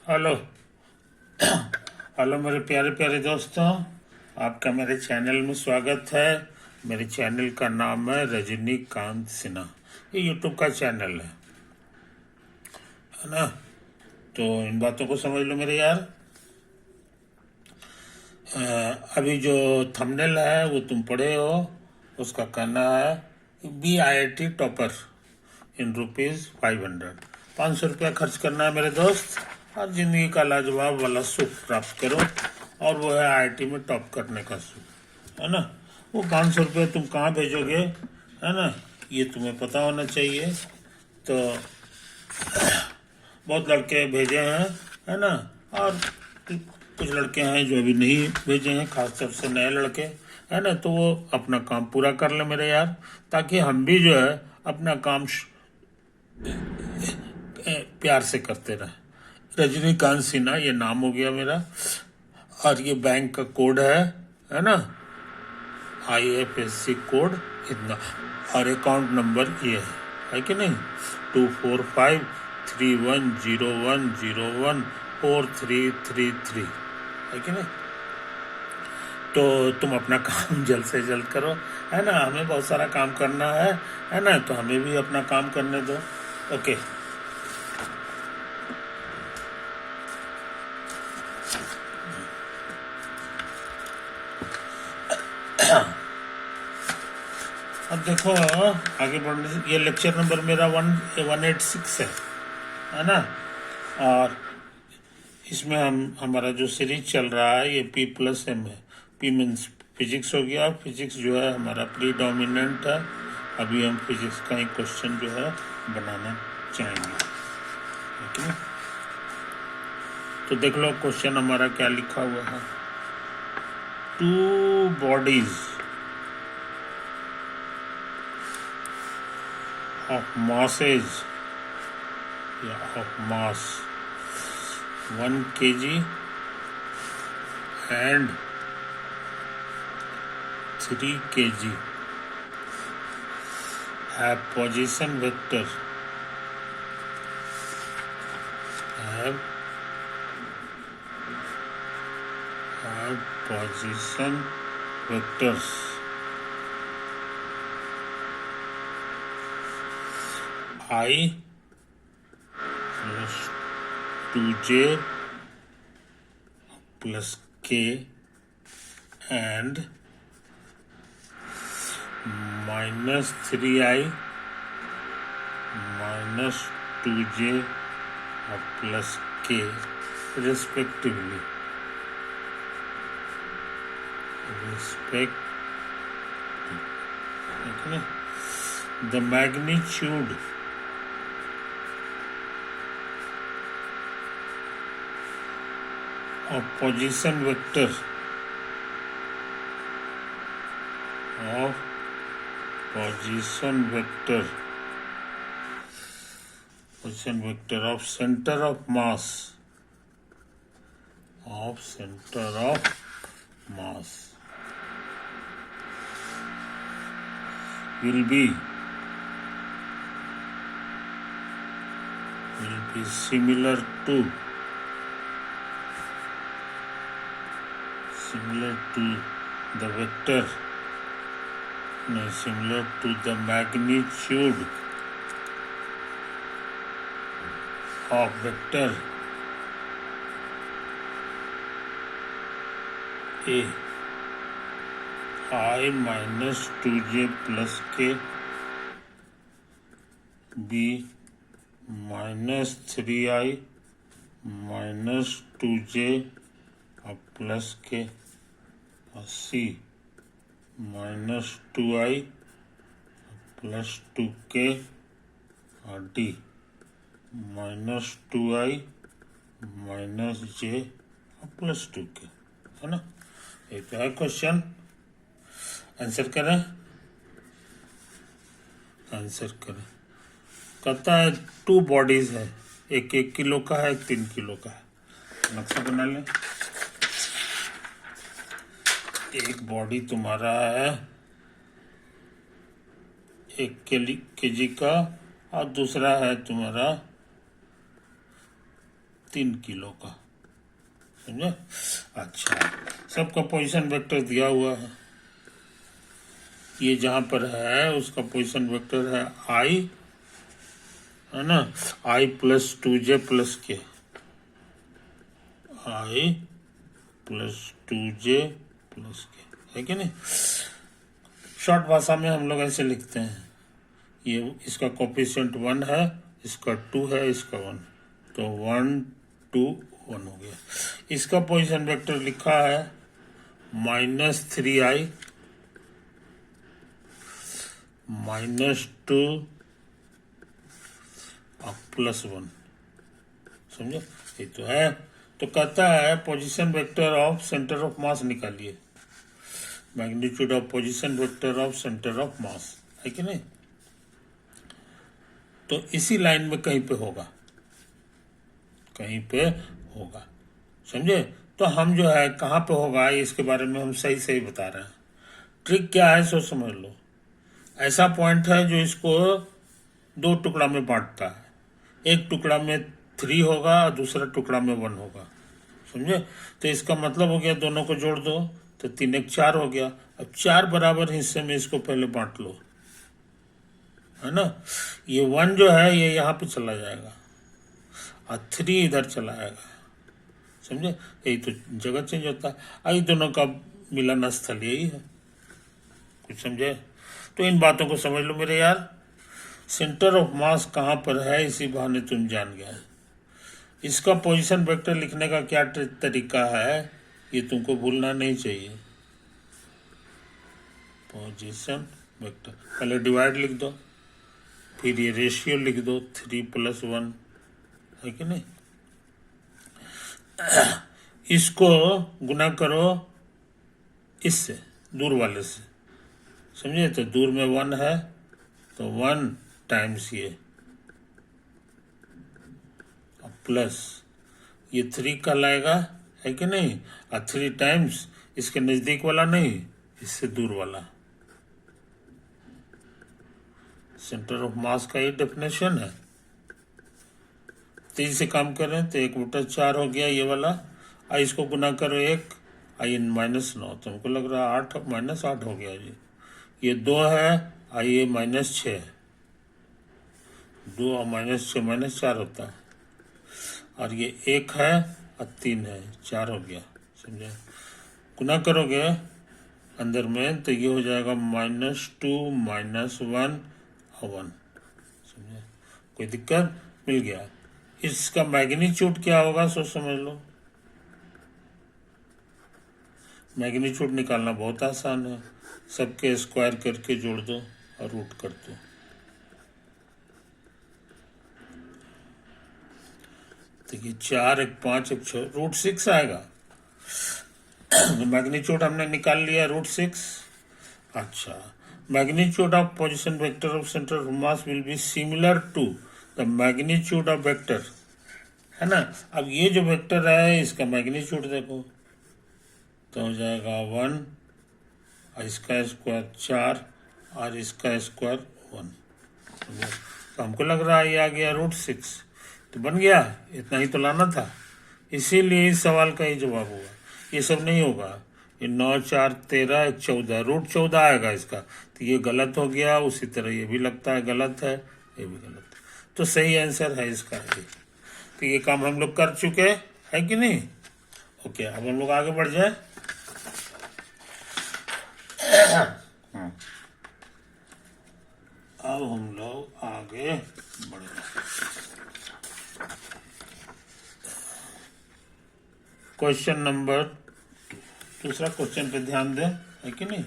Hello. Hello मेरे प्यारे प्यारे दोस्तों, आपका मेरे चैनल में स्वागत है। मेरे चैनल का नाम है रजनीकांत सिन्हा। ये यूट्यूब का चैनल है ना। तो इन बातों को समझ लो मेरे यार। अभी जो थंबनेल है वो तुम पढ़े हो, उसका कहना है BIT टॉपर इन ₹500। 500 रुपया खर्च करना है मेरे दोस्त, और जिंदगी का लाजवाब वाला सुख प्राप्त करो। और वो है IIT में टॉप करने का सुख, है ना। वो 500 रुपये तुम कहाँ भेजोगे, है ना, ये तुम्हें पता होना चाहिए। तो बहुत लड़के भेजे हैं, है ना। और कुछ लड़के हैं जो अभी नहीं भेजे हैं, खासतौर से नए लड़के, है ना। तो वो अपना काम पूरा कर ले मेरे यार, ताकि हम भी जो है अपना काम प्यार से करते रहे। रजनीकांत सिन्हा ये नाम हो गया मेरा, और ये बैंक का कोड है ना, IFSC कोड इतना, और अकाउंट नंबर ये है कि नहीं, 2453101014333, है कि नहीं। तो तुम अपना काम जल्द से जल्द करो, है ना। हमें बहुत सारा काम करना है ना। तो हमें भी अपना काम करने दो। ओके। अब देखो, आगे बढ़ने से ये लेक्चर नंबर मेरा 186 है ना। और इसमें हमारा जो सीरीज चल रहा है ये P+M है। P मीन्स फिजिक्स हो गया। फिजिक्स जो है हमारा प्रीडोमिनेंट है। अभी हम फिजिक्स का ही क्वेश्चन जो है बनाना चाहेंगे, ठीक है। तो देख लो क्वेश्चन हमारा क्या लिखा हुआ है। Two bodies of masses, of mass 1 kg and 3 kg have position vector, have position vectors I plus 2j plus k and minus 3i minus 2j plus k respectively. The magnitude of position vector of center of mass will be similar to the vector, similar to the magnitude of vector A I minus 2j plus k, B minus 3i minus 2j plus k, और C minus 2i plus 2k, और D minus 2i minus j plus 2k, है ना। एक तो है question, answer करें। कहता है 2 बॉडीज है, एक 1 किलो का है, एक 3 किलो का है। नक्शा बना लें। एक बॉडी तुम्हारा है 1 kg का, और दूसरा है तुम्हारा 3 किलो का, समझे। अच्छा, सबका पोजीशन वेक्टर दिया हुआ है। ये जहां पर है उसका पोजीशन वेक्टर है आई, है ना, आई प्लस 2j प्लस के, आई प्लस 2j प्लस के, है कि नहीं। शॉर्ट भाषा में हम लोग ऐसे लिखते हैं, ये इसका कोफिशिएंट 1 है, इसका 2 है, इसका 1, तो 1 2 1 हो गया। इसका पोजीशन वेक्टर लिखा है -3i -2 और +1, समझे। ये तो है। तो कहता है position vector of centre of mass निकालिए, magnitude of position vector of centre of mass, है कि नहीं। तो इसी लाइन में कहीं पे होगा, कहीं पे होगा, समझे। तो हम जो है कहाँ पे होगा इसके बारे में हम सही सही बता रहे हैं। ट्रिक क्या है सो समझ लो। ऐसा पॉइंट है जो इसको 2 टुकड़ा में बांटता है, एक टुकड़ा में 3 होगा और दूसरा टुकड़ा में 1 होगा, समझे। तो इसका मतलब हो गया दोनों को जोड़ दो तो 3 1 4 हो गया। अब 4 बराबर हिस्से में इसको पहले बांट लो, है ना। ये 1 जो है ये यहाँ पे चला जाएगा और 3 इधर चला आएगा, समझे। यही तो जगह चेंज होता है। आई दोनों का मिलन स्थल यही है, कुछ समझे। तो इन बातों को समझ लो मेरे यार। सेंटर ऑफ मास कहाँ पर है इसी बहाने तुम जान गए। इसका पोजीशन वेक्टर लिखने का क्या तरीका है ये तुमको भूलना नहीं चाहिए। पोजीशन वेक्टर पहले डिवाइड लिख दो, फिर ये रेशियो लिख दो 3 + 1, है कि नहीं। इसको गुना करो इससे, दूर वाले से, समझे। तो दूर में 1 है तो 1 टाइम्स ये प्लस ये 3 कहलाएगा, है कि नहीं। और 3 टाइम्स इसके नजदीक वाला नहीं, इससे दूर वाला। सेंटर ऑफ मास का ये डेफिनेशन है। 3 से काम करें तो 1/4 हो गया ये वाला। और इसको गुना करो 1 आई -9, तो हमको लग रहा है 8 -8 हो गया जी। ये 2 है और ये -6 है, 2 और -6 -4 होता है। और ये 1 है और 3 है, 4 हो गया, समझे। गुना करोगे अंदर में तो ये हो जाएगा -2 -1 और 1, समझे। कोई दिक्कत, मिल गया। इसका मैग्नीट्यूड क्या होगा सो समझ लो। मैग्नीट्यूड निकालना बहुत आसान है, सबके स्क्वायर करके जोड़ दो और रूट कर दो। देखिए 4 1 5 1 6 √6 आएगा। मैग्नीट्यूड हमने निकाल लिया √6। अच्छा, magnitude of position vector of centre of mass will be similar to the magnitude of vector, है ना। अब ये जो वेक्टर है इसका मैग्नीट्यूड देखो तो हो जाएगा 1 और इसका स्क्वायर 4 और इसका स्क्वायर 1। तो हमको लग रहा है ये आ गया √6, तो बन गया। इतना ही तो लाना था, इसीलिए इस सवाल का ही जवाब हुआ। ये सब नहीं होगा। ये 9 4 13 14 √14 आएगा इसका, तो ये गलत हो गया। उसी तरह ये भी लगता है गलत है, ये भी गलत है। तो सही आंसर है इसका ये। तो ये काम हम लोग कर चुके हैं कि नहीं। ओके, अब हम लोग आगे बढ़ जाए। अब हम लोग आगे बढ़े। क्वेश्चन नंबर 2, दूसरा क्वेश्चन पे ध्यान दें, है कि नहीं।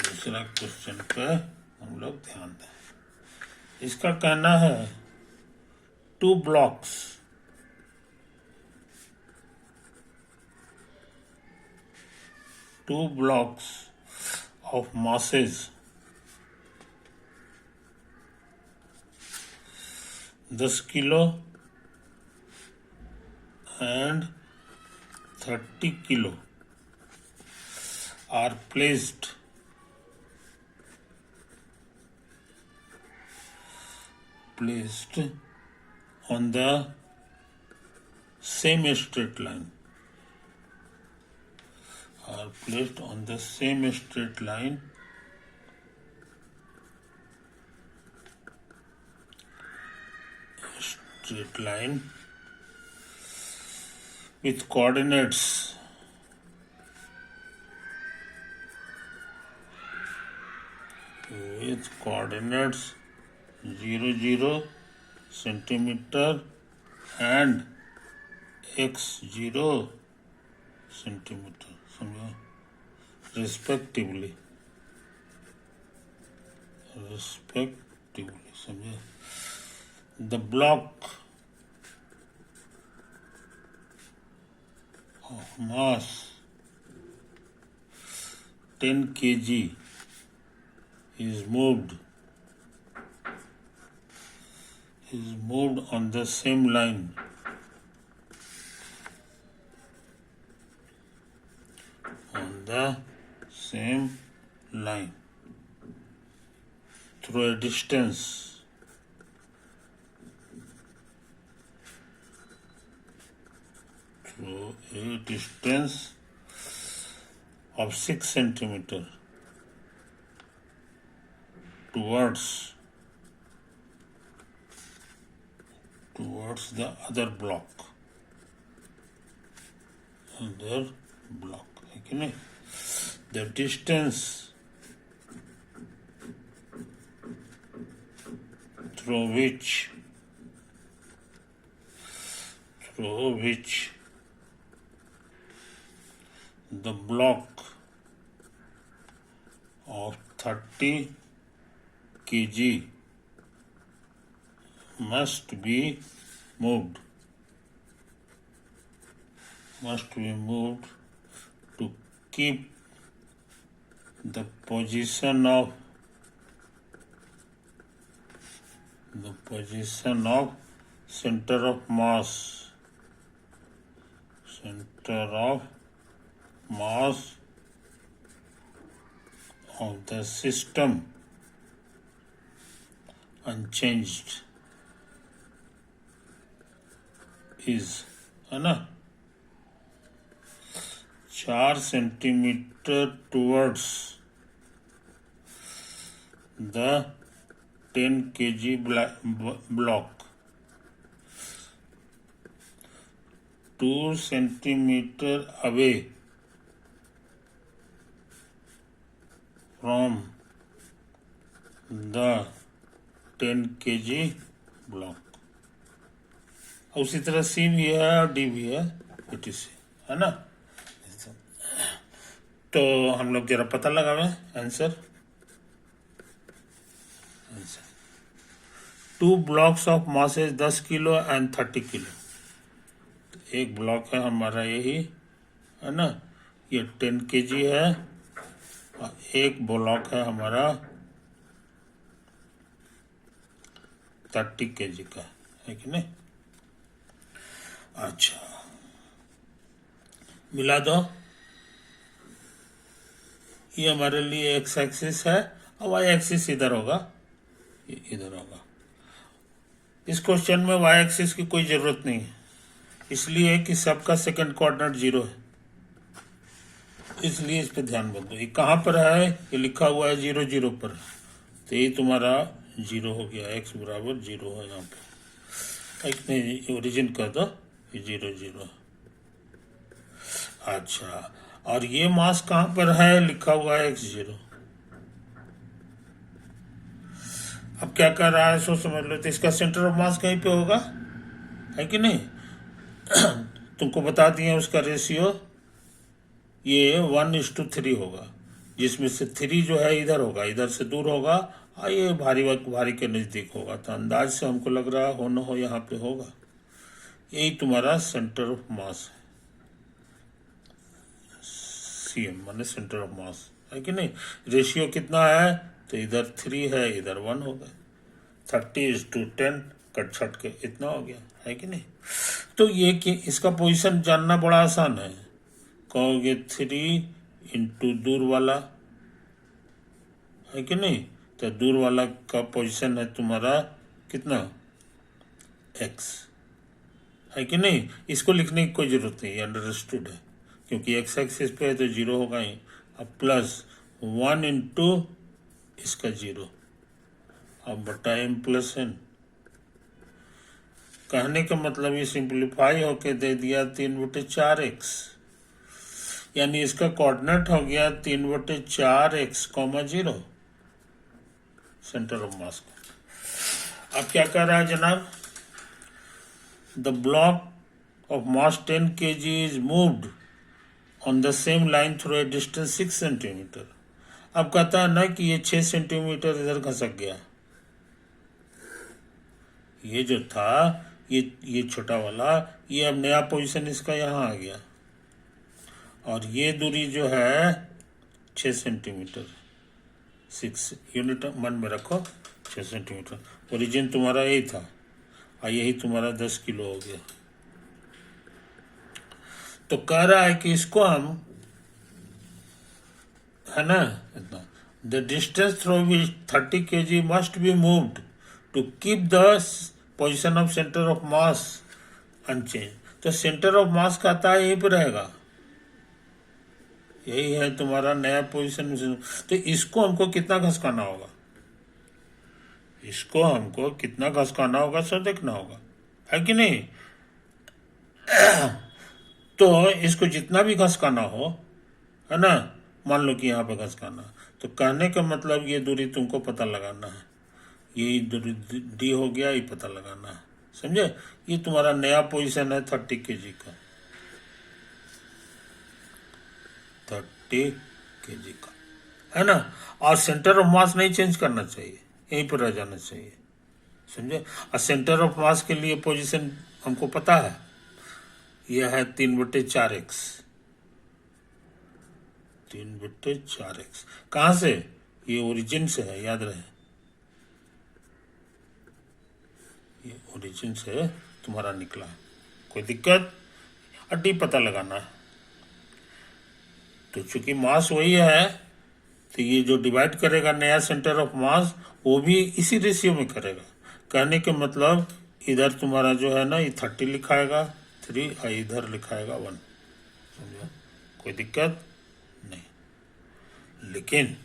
दूसरा क्वेश्चन पे हम लोग ध्यान दें। इसका कहना है 2 blocks of masses 10 kilo and 30 kilo are placed on the same straight line, are placed on the same straight line with coordinates with coordinates 0 0 centimeter and x 0 centimeter, समझो, respectively, समझो. The block of mass 10 kg is moved on the same line through a distance of 6 centimeter towards the other block, है कि नहीं? The distance through which the block of 30 kg must be moved to keep the position of center of mass of the system unchanged is, है ना, 4 centimeter towards the 10 kg block, 2 centimeter away from the 10 kg block. उसी तरह सी भी है और D भी है, etc, है ना. तो हम लोग जरा पता लगावे answer. 2 blocks of mass is 10 kilo and 30 kilo. एक ब्लॉक है हमारा यही, है ना, ये 10 kg है, और एक ब्लॉक है हमारा 30 kg का, है कि नहीं? अच्छा, मिला दो. ये हमारे लिए एक्स एक्सिस है और वाई एक्सिस इधर होगा, ये इधर होगा. इस क्वेश्चन में वाई एक्सिस की कोई जरूरत नहीं है, इसलिए कि सबका सेकंड कोऑर्डिनेट 0 है, इसलिए इस पे ध्यान मत दो. ये कहाँ पर है? ये लिखा हुआ है 0 0 पर, तो ये तुम्हारा 0 हो गया, x बराबर 0 है यहाँ पे. एक नहीं, ओरिजिन कर दो, ये 0 0. अच्छा, और ये मास कहाँ पर है? लिखा हुआ है x 0. अब क्या कर रहा है सो समझ लो. तो इसका सेंटर ऑफ मास कहीं पे होगा, है कि नहीं? तुमको बता दिए उसका रेशियो, ये 1:3 होगा, जिसमें से 3 जो है इधर होगा, इधर से दूर होगा, और ये भारी के नजदीक होगा. तो अंदाज से हमको लग रहा हो न हो यहाँ पे होगा. यही तुम्हारा सेंटर ऑफ मास है, CM माने सेंटर ऑफ मास, है कि नहीं? रेशियो कितना है? तो इधर 3 है, इधर 1 होगा. 30:10 कट छट के इतना हो गया, है कि नहीं? तो ये कि इसका पोजीशन जानना बड़ा आसान है. कहोगे 3 इंटू दूर वाला, है कि नहीं? तो दूर वाला का पोजीशन है तुम्हारा कितना? एक्स, है कि नहीं? इसको लिखने की कोई जरूरत नहीं, अंडरस्टूड है, क्योंकि एक्स एक्सिस पे है तो जीरो होगा ही। अब प्लस 1 इंटू इसका जीरो, अब बटा m प्लस n। कहने का मतलब ये सिंप्लीफाई होके दे दिया 3/4x, यानी इसका कोऑर्डिनेट हो गया 3/4x, 0 सेंटर ऑफ मास का। अब क्या कर रहा है जनाब? The block of mass 10 kg is moved on the same line through a distance 6 centimetre. अब कहता है ना कि ये 6 सेंटीमीटर इधर खसक गया, ये जो था ये छोटा वाला, ये अब नया पोजीशन इसका यहाँ आ गया, और ये दूरी जो है 6 सेंटीमीटर, 6 यूनिट मन में रखो, 6 सेंटीमीटर। ओरिजिन तुम्हारा यही था और यही तुम्हारा 10 किलो हो गया। तो कह रहा है कि इसको हम, है ना, इतना the distance through which 30 kg must be moved to keep the position of centre of mass unchange. तो सेंटर ऑफ मास का आता है यहीं पर रहेगा, यही है तुम्हारा नया पोजीशन। तो इसको हमको कितना घसकाना होगा, इसको हमको कितना घसकाना होगा सब देखना होगा, है कि नहीं? तो इसको जितना भी घसकाना हो, है ना, मान लो कि यहाँ पे घसकाना, तो कहने का मतलब ये दूरी तुमको पता लगाना है, यही दूरी डी हो गया, ये पता लगाना है, समझे? ये तुम्हारा नया पोजीशन है 30 kg का, 30 kg का, है ना। और सेंटर ऑफ मास नहीं चेंज करना चाहिए, यहीं पर रह जाना चाहिए, समझे? और सेंटर ऑफ मास के लिए पोजीशन हमको पता है, यह है 3/4x, 3/4x। कहाँ से? ये ओरिजिन से है, याद रहे, ये ओरिजिन से तुम्हारा निकला, कोई दिक्कत? और डी पता लगाना है। तो चूंकि मास वही है, तो ये जो डिवाइड करेगा नया सेंटर ऑफ मास, वो भी इसी रेशियो में करेगा। कहने के मतलब इधर तुम्हारा जो है ना, ये 30 लिखाएगा 3, और इधर लिखाएगा 1, समझो? कोई दिक्कत नहीं। लेकिन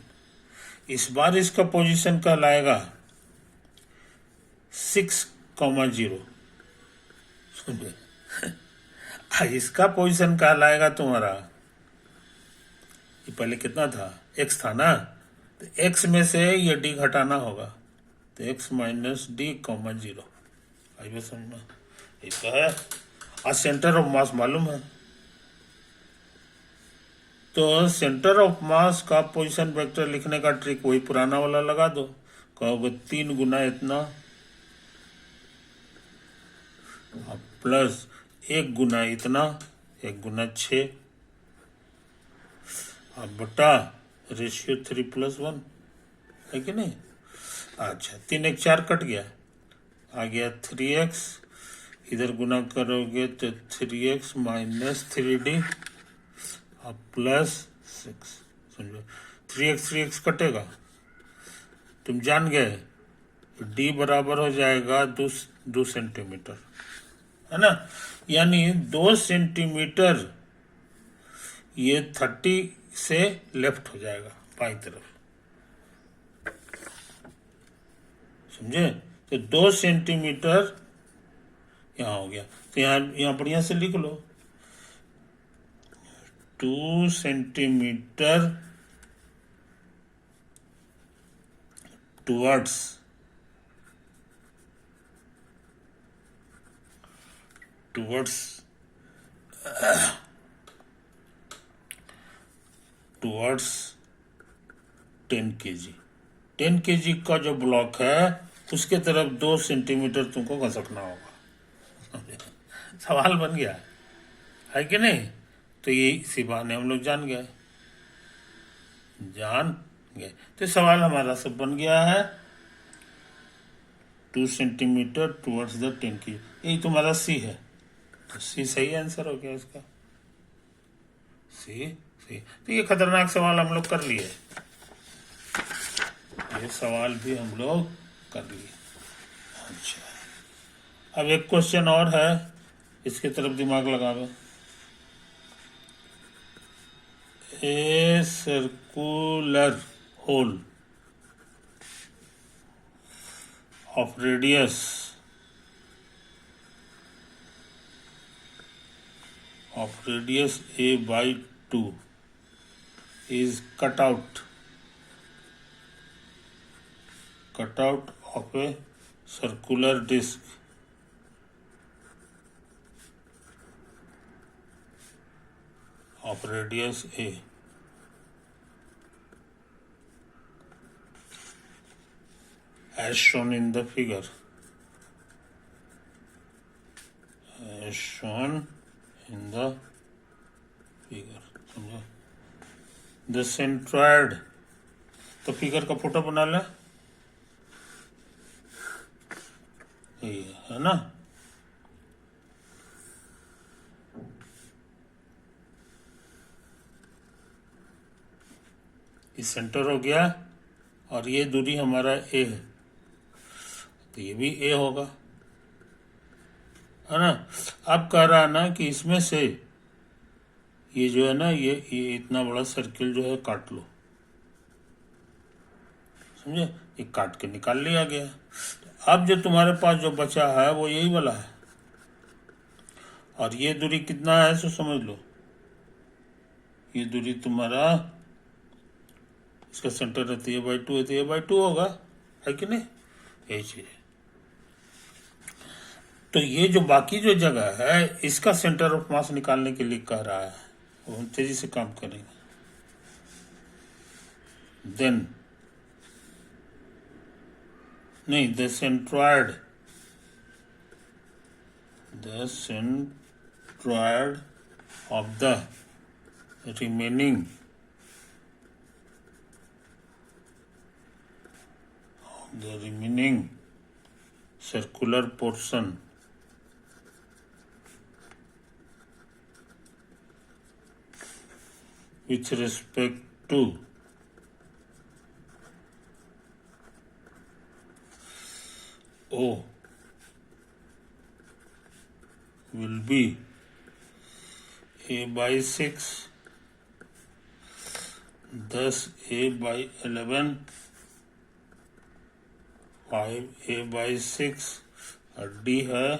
इस बार इसका पोजीशन कहलाएगा 6,0, समझे? इसका पोजीशन कहलाएगा तुम्हारा, ये पहले कितना था, x था ना, तो x में से ये d घटाना होगा, तो x माइनस डी, 0। आई बात समझना, इसका है। और सेंटर ऑफ मास मालूम है, तो सेंटर ऑफ मास का पोजीशन वेक्टर लिखने का ट्रिक वही पुराना वाला लगा दो, कहोगे 3 गुना इतना प्लस 1 गुना इतना, 1 गुना 6, अब बटा रेशियो 3+1, है कि नहीं? अच्छा, 3 1 4 कट गया, आ गया 3x, इधर गुना करोगे तो 3x माइनस 3d अब प्लस 6, समझो? 3x कटेगा, तुम जान गए, d बराबर हो जाएगा 2 सेंटीमीटर, है ना, यानी 2 सेंटीमीटर ये 30 से लेफ्ट हो जाएगा बाई तरफ, समझे? तो 2 सेंटीमीटर यहाँ हो गया, तो यहाँ बढ़िया से लिख लो, 2 centimetre towards towards 10 kg। 10 kg का जो ब्लॉक है उसके तरफ 2 सेंटीमीटर तुमको घसकना होगा। सवाल बन गया, है कि नहीं? तो ये इसी बहाने हम लोग जान गए। तो सवाल हमारा सब बन गया है, 2 सेंटीमीटर टुवर्ड्स द 10 kg, यही तुम्हारा सी है, तो सी सही आंसर हो गया इसका, सी। तो ये खतरनाक सवाल हम लोग कर लिए, ये सवाल भी हम लोग कर लिए। अच्छा, अब एक क्वेश्चन और है, इसके तरफ दिमाग लगावे। A circular hole of radius a by 2 is cut out of a circular disc of radius a. As shown in the figure. As shown in the figure. समझो? The centroid. तो फिगर का photo बना ले, ये है ना। ये centre हो गया और ये दूरी हमारा ए है, तो ये भी ए होगा, है ना। अब कह रहा है ना कि इसमें से ये जो है ना, ये इतना बड़ा सर्किल जो है काट लो, समझे। ये काट के निकाल लिया गया। तो अब जो तुम्हारे पास जो बचा है वो यही वाला है, और ये दूरी कितना है सो समझ लो। ये दूरी तुम्हारा, इसका सेंटर रहती है बाई 2 है, तो ये बाई 2 होगा, है कि नहीं। यही चीज है। तो ये जो बाकी जो जगह है, इसका सेंटर ऑफ मास निकालने के लिए कह रहा है, वो हम तेजी से काम करेंगे। देन नहीं, the centroid of the remaining circular portion with respect to O will be a by 6, 10 a by 11, 5 a by 6 और D है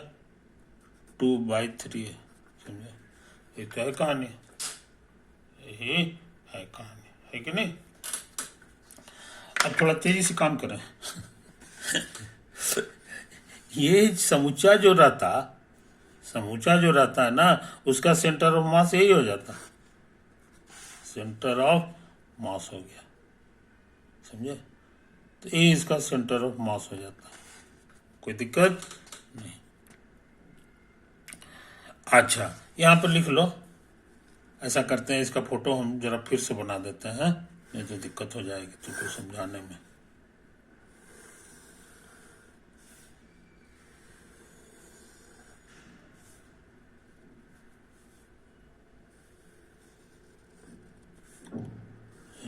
2 by 3 है, समझे। ये तो है कहानी, यही है कहानी, है कि नहीं। अब थोड़ा तेजी से काम करें। ये समूचा जो रहता है ना, उसका सेंटर ऑफ मास यही हो जाता, सेंटर ऑफ मास हो गया, समझे। तो ये इसका सेंटर ऑफ मास हो जाता, कोई दिक्कत नहीं। अच्छा, यहां पर लिख लो। ऐसा करते हैं, इसका फोटो हम जरा फिर से बना देते हैं, नहीं तो दिक्कत हो जाएगी तुमको समझाने में।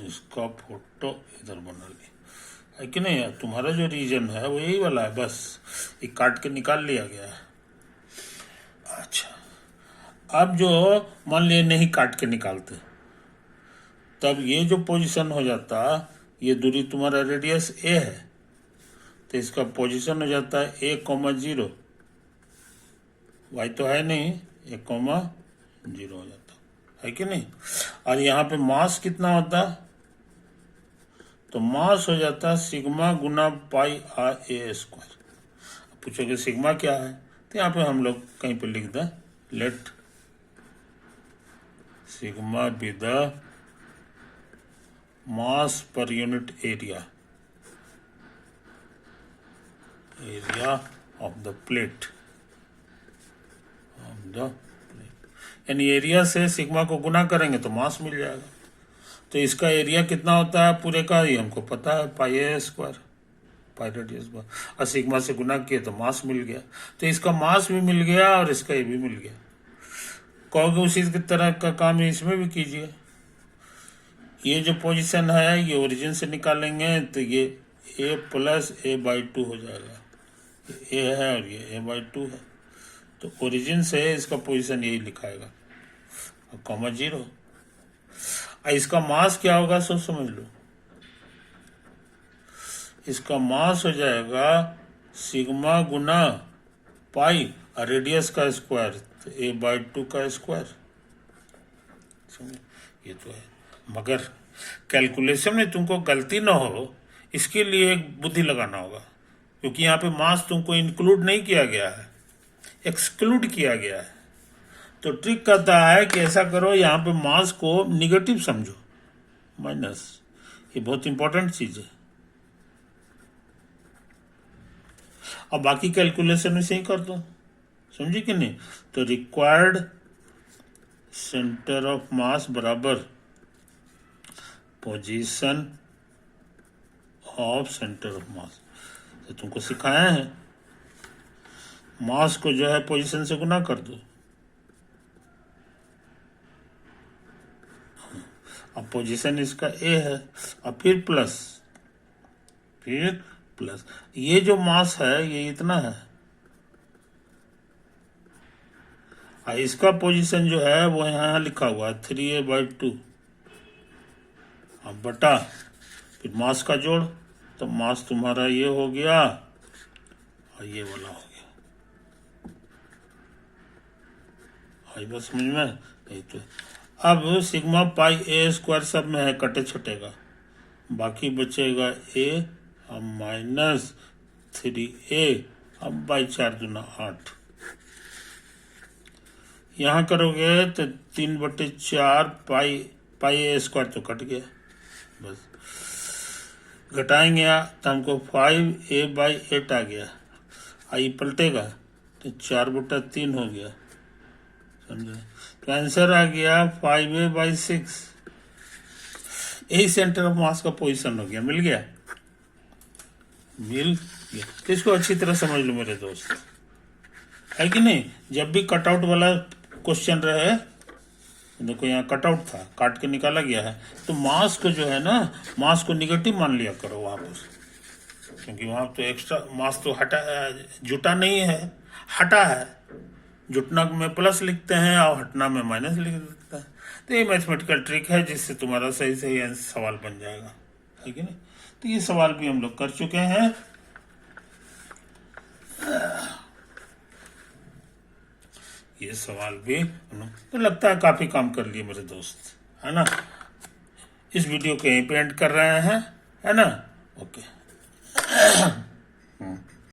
इसका फोटो इधर बना ली, है कि नहीं। तुम्हारा जो रीजन है वो यही वाला है, बस ये काट के निकाल लिया गया है। अच्छा, अब जो मान लिया नहीं काट के निकालते, तब ये जो पोजीशन हो जाता, ये दूरी तुम्हारा रेडियस ए है, तो इसका पोजीशन हो जाता है A,0, वाई तो है नहीं, A,0 हो जाता, है कि नहीं। और यहाँ पे मास कितना होता, तो मास हो जाता सिग्मा गुना पाई आर ए स्क्वायर। पूछोगे सिग्मा क्या है, तो यहाँ पे हम लोग कहीं पे लिख दें, let sigma be the mass per unit area of the plate, यानी एरिया से सिग्मा को गुना करेंगे तो मास मिल जाएगा। तो इसका एरिया कितना होता है पूरे का, ये हमको पता है, पाई ए स्क्वायर, पाई रेडियस स्क्वायर, और सिग्मा से गुना किए तो मास मिल गया। तो इसका मास भी मिल गया और इसका ये भी मिल गया। कहोगे उसी की तरह का काम इसमें भी कीजिए। ये जो पोजीशन है ये ओरिजिन से निकालेंगे, तो ये a प्लस a बाई 2 हो जाएगा, ए है और ये a/2 है, तो ओरिजिन से इसका पोजीशन यही लिखाएगा और कॉमा 0। इसका मास क्या होगा सो समझ लो, इसका मास हो जाएगा सिग्मा गुना पाई और रेडियस का स्क्वायर, तो a/2 का स्क्वायर। समझे, ये तो है। मगर कैलकुलेशन में तुमको गलती ना हो इसके लिए एक बुद्धि लगाना होगा, क्योंकि यहाँ पे मास तुमको इंक्लूड नहीं किया गया है, एक्सक्लूड किया गया है। तो ट्रिक कहता है कि ऐसा करो, यहाँ पे मास को निगेटिव समझो, माइनस। ये बहुत इंपॉर्टेंट चीज है। अब बाकी कैलकुलेशन में सही कर दो, समझे कि नहीं। तो रिक्वायर्ड सेंटर ऑफ मास बराबर पोजीशन ऑफ सेंटर ऑफ मास, तो तुमको सिखाया है मास को जो है पोजीशन से गुना कर दो। अब पोजीशन इसका ए है, अब फिर प्लस ये जो मास है ये इतना है, और इसका पोजीशन जो है वो यहाँ लिखा हुआ है 3a/2। अब बटा फिर मास का जोड़, तो मास तुम्हारा ये हो गया और ये वाला हो गया। आई बात समझ में? यही तो। अब सिग्मा पाई a² सब में है, कटे छटेगा, बाकी बचेगा a अब माइनस 3a अब बाई 4 दूना 8। यहाँ करोगे तो 3/4 पाई a² तो कट गया, बस घटाएंगे तो हमको 5a/8 आ गया। आई पलटेगा तो 4/3 हो गया, समझे। तो आंसर आ गया 5a/6। यही सेंटर ऑफ मास का पोजीशन हो गया, मिल गया। तो इसको अच्छी तरह समझ लो मेरे दोस्त, है कि नहीं। जब भी कटआउट वाला क्वेश्चन रहे, देखो यहाँ कटआउट था, काट के निकाला गया है, तो मास को जो है ना, मास को निगेटिव मान लिया करो वहां पर, क्योंकि वहां तो एक्स्ट्रा मास तो हटा, जुटा नहीं है, हटा है। जुटना में प्लस लिखते हैं और हटना में माइनस लिख देते हैं। तो ये मैथमेटिकल ट्रिक है जिससे तुम्हारा सही सही सवाल बन जाएगा, है कि नहीं। तो ये सवाल भी हम लोग कर चुके हैं। ये सवाल भी तो लगता है काफी काम कर लिए मेरे दोस्त, है ना। इस वीडियो को यहीं पे एंड कर रहे हैं, है ना। ओके।